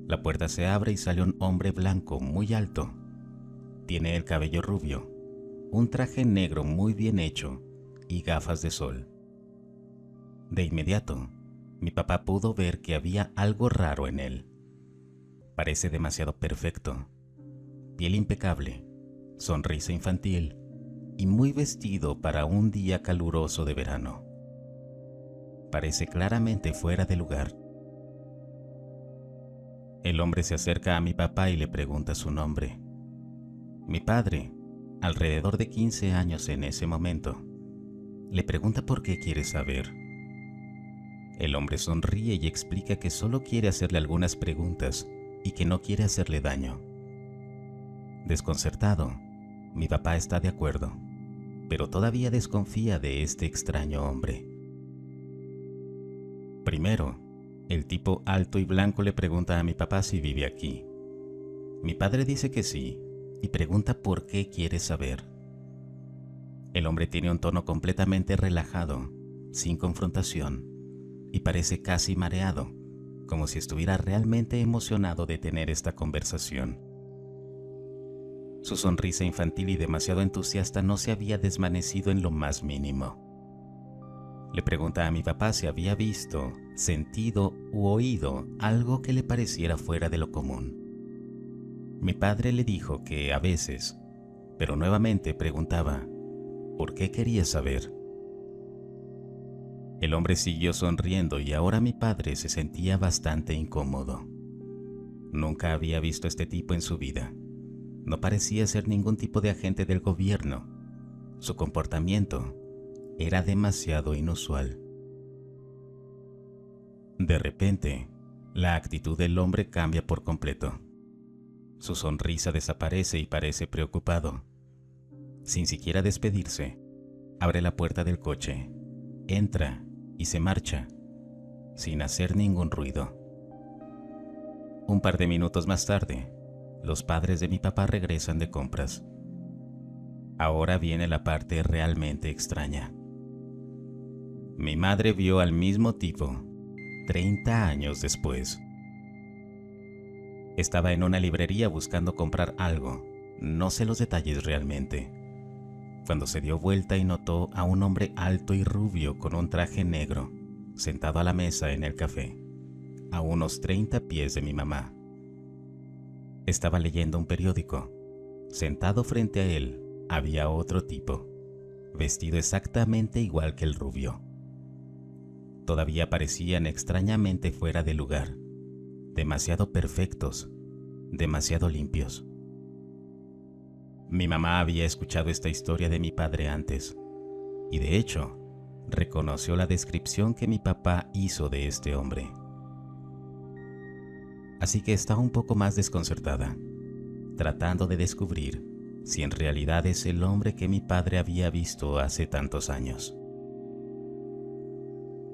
La puerta se abre y sale un hombre blanco muy alto. Tiene el cabello rubio, un traje negro muy bien hecho y gafas de sol. De inmediato, mi papá pudo ver que había algo raro en él. Parece demasiado perfecto. Piel impecable, sonrisa infantil y muy vestido para un día caluroso de verano. Parece claramente fuera de lugar. El hombre se acerca a mi papá y le pregunta su nombre. Mi padre, alrededor de 15 años en ese momento, le pregunta por qué quiere saber. El hombre sonríe y explica que solo quiere hacerle algunas preguntas y que no quiere hacerle daño. Desconcertado, mi papá está de acuerdo, pero todavía desconfía de este extraño hombre. Primero, el tipo alto y blanco le pregunta a mi papá si vive aquí. Mi padre dice que sí y pregunta por qué quiere saber. El hombre tiene un tono completamente relajado, sin confrontación, y parece casi mareado, como si estuviera realmente emocionado de tener esta conversación. Su sonrisa infantil y demasiado entusiasta no se había desvanecido en lo más mínimo. Le pregunta a mi papá si había visto, sentido u oído algo que le pareciera fuera de lo común. Mi padre le dijo que a veces, pero nuevamente preguntaba, ¿por qué quería saber? El hombre siguió sonriendo y ahora mi padre se sentía bastante incómodo. Nunca había visto a este tipo en su vida. No parecía ser ningún tipo de agente del gobierno. Su comportamiento era demasiado inusual. De repente, la actitud del hombre cambia por completo. Su sonrisa desaparece y parece preocupado. Sin siquiera despedirse, abre la puerta del coche, entra y se marcha, sin hacer ningún ruido. Un par de minutos más tarde, los padres de mi papá regresan de compras. Ahora viene la parte realmente extraña. Mi madre vio al mismo tipo 30 años después. Estaba en una librería buscando comprar algo, no sé los detalles realmente, cuando se dio vuelta y notó a un hombre alto y rubio con un traje negro, sentado a la mesa en el café, a unos 30 pies de mi mamá. Estaba leyendo un periódico. Sentado frente a él había otro tipo, vestido exactamente igual que el rubio. Todavía parecían extrañamente fuera de lugar, demasiado perfectos, demasiado limpios. Mi mamá había escuchado esta historia de mi padre antes, y de hecho, reconoció la descripción que mi papá hizo de este hombre. Así que está un poco más desconcertada, tratando de descubrir si en realidad es el hombre que mi padre había visto hace tantos años.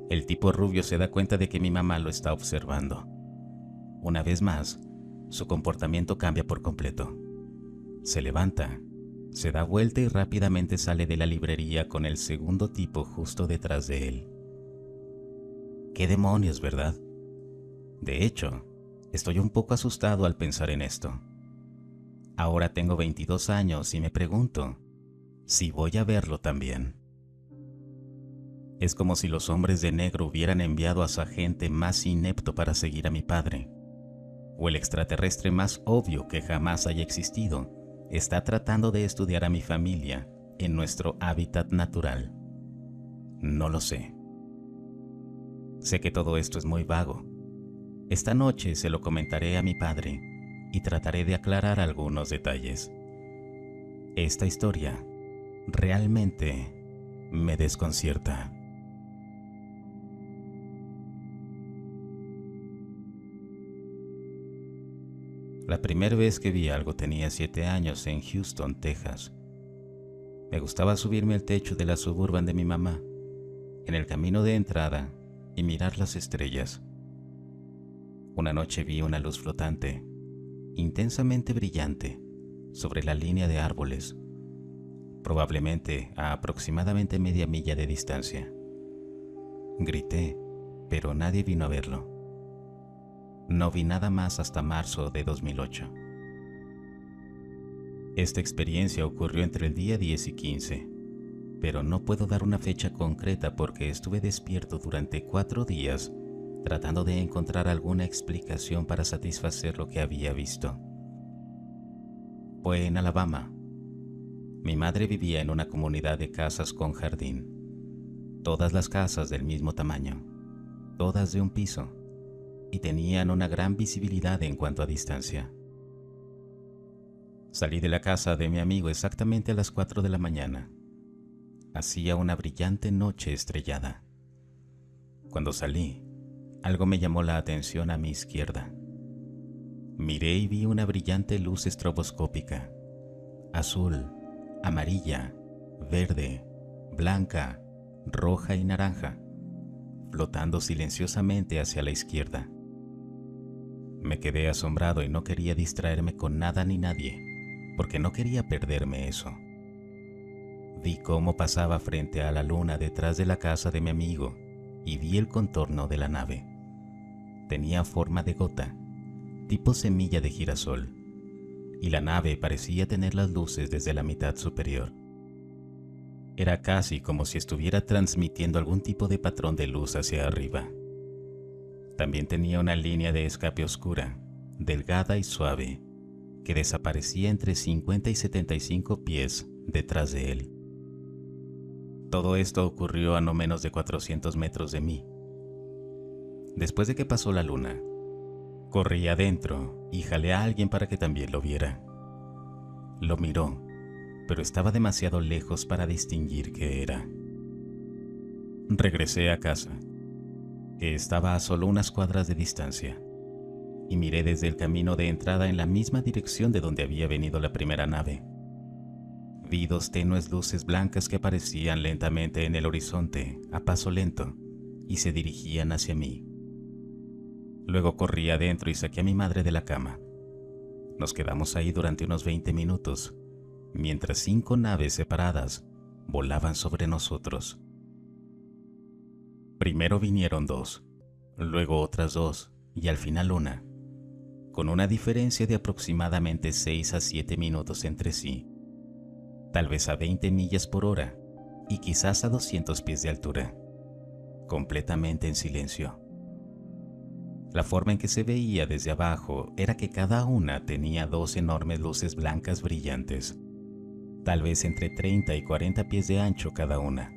El tipo rubio se da cuenta de que mi mamá lo está observando. Una vez más, su comportamiento cambia por completo. Se levanta, se da vuelta y rápidamente sale de la librería con el segundo tipo justo detrás de él. ¡Qué demonios!, ¿verdad? De hecho, estoy un poco asustado al pensar en esto. Ahora tengo 22 años y me pregunto si voy a verlo también. Es como si los hombres de negro hubieran enviado a su agente más inepto para seguir a mi padre, o el extraterrestre más obvio que jamás haya existido está tratando de estudiar a mi familia en nuestro hábitat natural. No lo sé. Sé que todo esto es muy vago. Esta noche se lo comentaré a mi padre y trataré de aclarar algunos detalles. Esta historia realmente me desconcierta. La primera vez que vi algo tenía 7 años en Houston, Texas. Me gustaba subirme al techo de la Suburban de mi mamá, en el camino de entrada, y mirar las estrellas. Una noche vi una luz flotante, intensamente brillante, sobre la línea de árboles, probablemente a aproximadamente media milla de distancia. Grité, pero nadie vino a verlo. No vi nada más hasta marzo de 2008. Esta experiencia ocurrió entre el día 10 y 15, pero no puedo dar una fecha concreta porque estuve despierto durante 4 días tratando de encontrar alguna explicación para satisfacer lo que había visto. Fue en Alabama. Mi madre vivía en una comunidad de casas con jardín. Todas las casas del mismo tamaño, todas de un piso, y tenían una gran visibilidad en cuanto a distancia. Salí de la casa de mi amigo exactamente a las 4 de la mañana. Hacía una brillante noche estrellada. Cuando salí, algo me llamó la atención a mi izquierda. Miré y vi una brillante luz estroboscópica, azul, amarilla, verde, blanca, roja y naranja, flotando silenciosamente hacia la izquierda. Me quedé asombrado y no quería distraerme con nada ni nadie, porque no quería perderme eso. Vi cómo pasaba frente a la luna detrás de la casa de mi amigo y vi el contorno de la nave. Tenía forma de gota, tipo semilla de girasol, y la nave parecía tener las luces desde la mitad superior. Era casi como si estuviera transmitiendo algún tipo de patrón de luz hacia arriba. También tenía una línea de escape oscura, delgada y suave, que desaparecía entre 50 y 75 pies detrás de él. Todo esto ocurrió a no menos de 400 metros de mí. Después de que pasó la luna, corrí adentro y jalé a alguien para que también lo viera. Lo miró, pero estaba demasiado lejos para distinguir qué era. Regresé a casa, que estaba a solo unas cuadras de distancia, y miré desde el camino de entrada en la misma dirección de donde había venido la primera nave. Vi dos tenues luces blancas que aparecían lentamente en el horizonte, a paso lento, y se dirigían hacia mí. Luego corrí adentro y saqué a mi madre de la cama. Nos quedamos ahí durante unos 20 minutos, mientras 5 naves separadas volaban sobre nosotros. Primero vinieron 2, luego otras 2 y al final una, con una diferencia de aproximadamente 6 a 7 minutos entre sí, tal vez a 20 millas por hora y quizás a 200 pies de altura, completamente en silencio. La forma en que se veía desde abajo era que cada una tenía 2 enormes luces blancas brillantes, tal vez entre 30 y 40 pies de ancho cada una,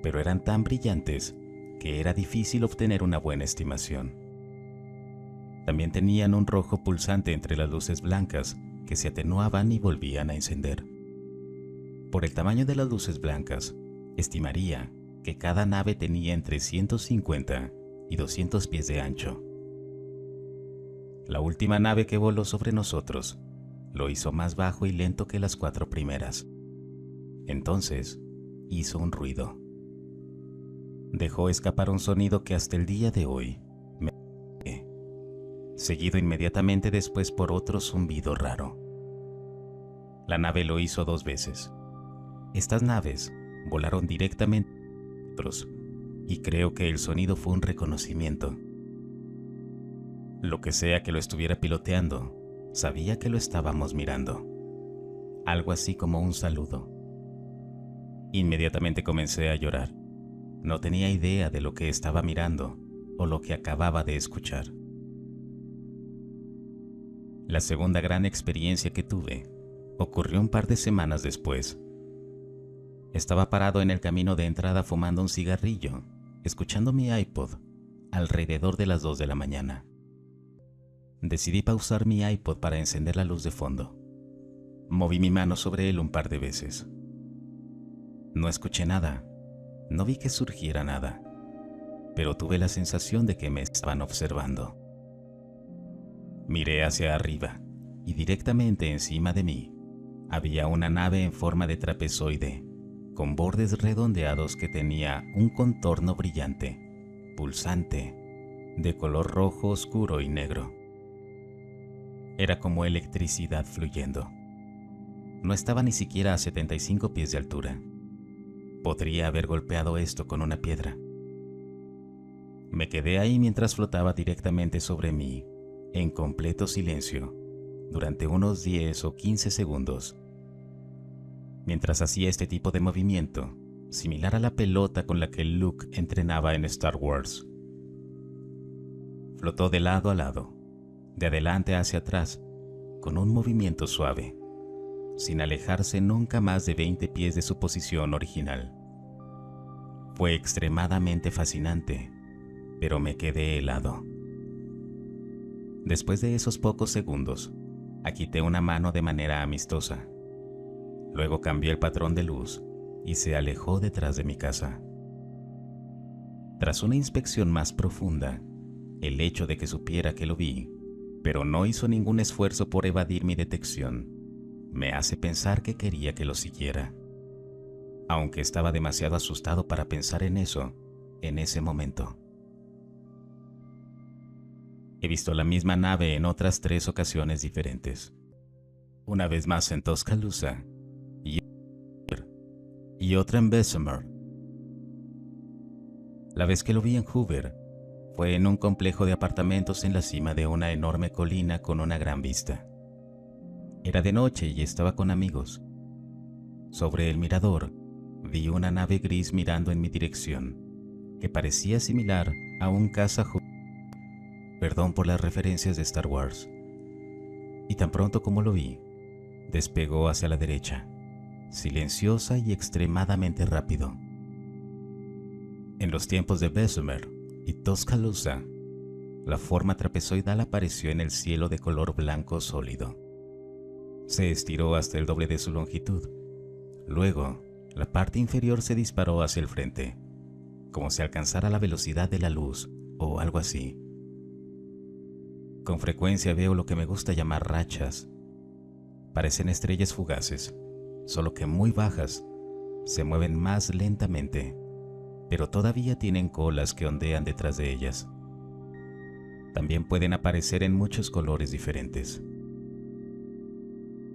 pero eran tan brillantes que era difícil obtener una buena estimación. También tenían un rojo pulsante entre las luces blancas que se atenuaban y volvían a encender. Por el tamaño de las luces blancas, estimaría que cada nave tenía entre 150 y 200 pies de ancho. La última nave que voló sobre nosotros lo hizo más bajo y lento que las 4 primeras. Entonces hizo un ruido. Dejó escapar un sonido que hasta el día de hoy me oye, seguido inmediatamente después por otro zumbido raro. La nave lo hizo 2 veces. Estas naves volaron directamente a nosotros y creo que el sonido fue un reconocimiento. Lo que sea que lo estuviera piloteando, sabía que lo estábamos mirando. Algo así como un saludo. Inmediatamente comencé a llorar. No tenía idea de lo que estaba mirando o lo que acababa de escuchar. La segunda gran experiencia que tuve ocurrió un par de semanas después. Estaba parado en el camino de entrada fumando un cigarrillo, escuchando mi iPod, alrededor de las 2 de la mañana. Decidí pausar mi iPod para encender la luz de fondo. Moví mi mano sobre él un par de veces. No escuché nada, no vi que surgiera nada, pero tuve la sensación de que me estaban observando. Miré hacia arriba y directamente encima de mí había una nave en forma de trapezoide, con bordes redondeados que tenía un contorno brillante, pulsante, de color rojo oscuro y negro. Era como electricidad fluyendo. No estaba ni siquiera a 75 pies de altura. Podría haber golpeado esto con una piedra. Me quedé ahí mientras flotaba directamente sobre mí, en completo silencio, durante unos 10 o 15 segundos. Mientras hacía este tipo de movimiento, similar a la pelota con la que Luke entrenaba en Star Wars. Flotó de lado a lado, de adelante hacia atrás, con un movimiento suave, sin alejarse nunca más de 20 pies de su posición original. Fue extremadamente fascinante, pero me quedé helado. Después de esos pocos segundos, agité una mano de manera amistosa. Luego cambió el patrón de luz y se alejó detrás de mi casa. Tras una inspección más profunda, el hecho de que supiera que lo vi, pero no hizo ningún esfuerzo por evadir mi detección, me hace pensar que quería que lo siguiera, aunque estaba demasiado asustado para pensar en eso en ese momento. He visto la misma nave en otras 3 ocasiones diferentes. Una vez más en Tuscaloosa y otra en Bessemer. La vez que lo vi en Hoover fue en un complejo de apartamentos en la cima de una enorme colina con una gran vista. Era de noche y estaba con amigos. Sobre el mirador vi una nave gris mirando en mi dirección, que parecía similar a un caza. Perdón por las referencias de Star Wars. Y tan pronto como lo vi, despegó hacia la derecha, silenciosa y extremadamente rápido. En los tiempos de Bessemer y Tuscaloosa, la forma trapezoidal apareció en el cielo de color blanco sólido. Se estiró hasta el doble de su longitud. Luego, la parte inferior se disparó hacia el frente, como si alcanzara la velocidad de la luz o algo así. Con frecuencia veo lo que me gusta llamar rachas. Parecen estrellas fugaces, solo que muy bajas, se mueven más lentamente, pero todavía tienen colas que ondean detrás de ellas. También pueden aparecer en muchos colores diferentes.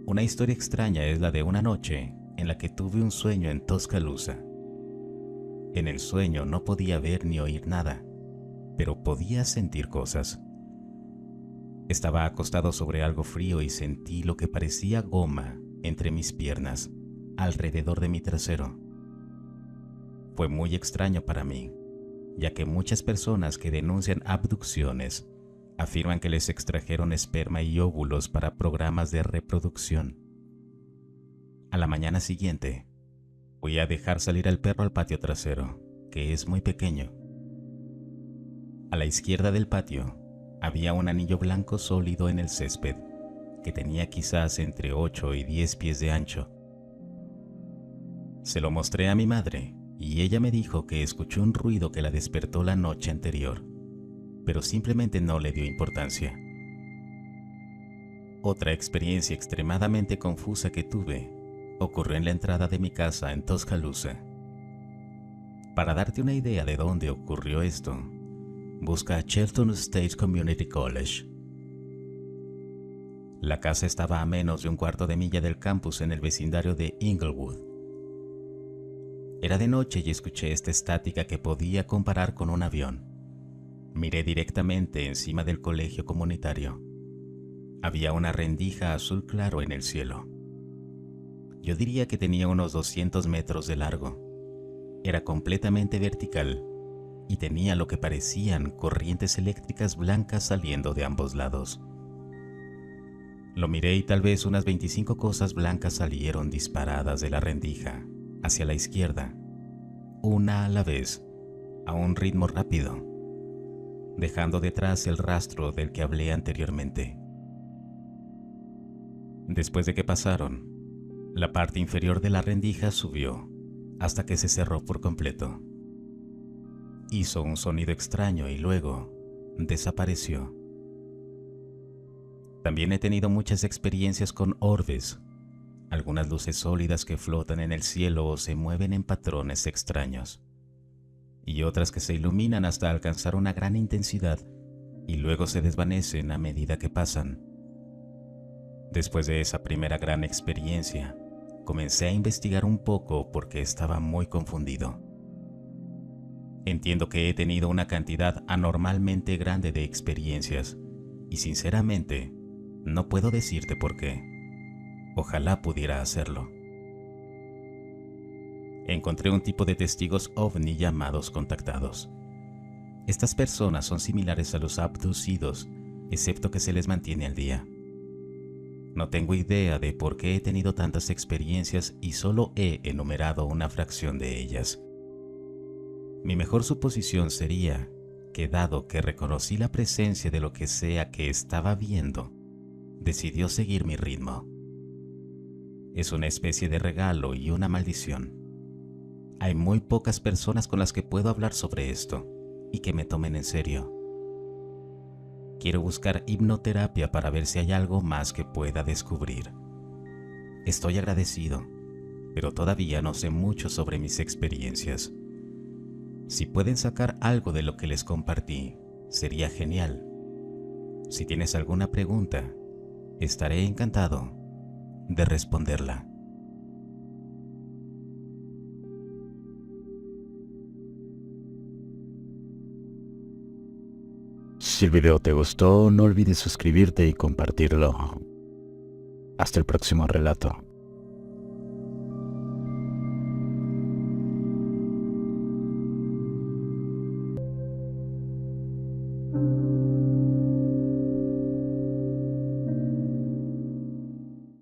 Una historia extraña es la de una noche en la que tuve un sueño en Tuscaloosa. En el sueño no podía ver ni oír nada, pero podía sentir cosas. Estaba acostado sobre algo frío y sentí lo que parecía goma entre mis piernas, alrededor de mi trasero. Fue muy extraño para mí, ya que muchas personas que denuncian abducciones afirman que les extrajeron esperma y óvulos para programas de reproducción. A la mañana siguiente, fui a dejar salir al perro al patio trasero, que es muy pequeño. A la izquierda del patio, había un anillo blanco sólido en el césped, que tenía quizás entre 8 y 10 pies de ancho. Se lo mostré a mi madre, y ella me dijo que escuchó un ruido que la despertó la noche anterior, pero simplemente no le dio importancia. Otra experiencia extremadamente confusa que tuve ocurrió en la entrada de mi casa en Tuscaloosa. Para darte una idea de dónde ocurrió esto, busca Shelton State Community College. La casa estaba a menos de un cuarto de milla del campus en el vecindario de Inglewood. Era de noche y escuché esta estática que podía comparar con un avión. Miré directamente encima del colegio comunitario. Había una rendija azul claro en el cielo. Yo diría que tenía unos 200 metros de largo. Era completamente vertical y tenía lo que parecían corrientes eléctricas blancas saliendo de ambos lados. Lo miré y tal vez unas 25 cosas blancas salieron disparadas de la rendija hacia la izquierda, una a la vez, a un ritmo rápido, dejando detrás el rastro del que hablé anteriormente. Después de que pasaron, la parte inferior de la rendija subió hasta que se cerró por completo. Hizo un sonido extraño y luego desapareció. También he tenido muchas experiencias con orbes, algunas luces sólidas que flotan en el cielo o se mueven en patrones extraños, y otras que se iluminan hasta alcanzar una gran intensidad y luego se desvanecen a medida que pasan. Después de esa primera gran experiencia, comencé a investigar un poco porque estaba muy confundido. Entiendo que he tenido una cantidad anormalmente grande de experiencias y sinceramente no puedo decirte por qué. Ojalá pudiera hacerlo. Encontré un tipo de testigos ovni llamados contactados. Estas personas son similares a los abducidos, excepto que se les mantiene al día. No tengo idea de por qué he tenido tantas experiencias y solo he enumerado una fracción de ellas. Mi mejor suposición sería que, dado que reconocí la presencia de lo que sea que estaba viendo, decidió seguir mi ritmo. Es una especie de regalo y una maldición. Hay muy pocas personas con las que puedo hablar sobre esto y que me tomen en serio. Quiero buscar hipnoterapia para ver si hay algo más que pueda descubrir. Estoy agradecido, pero todavía no sé mucho sobre mis experiencias. Si pueden sacar algo de lo que les compartí, sería genial. Si tienes alguna pregunta, estaré encantado de responderla. Si el video te gustó, no olvides suscribirte y compartirlo. Hasta el próximo relato.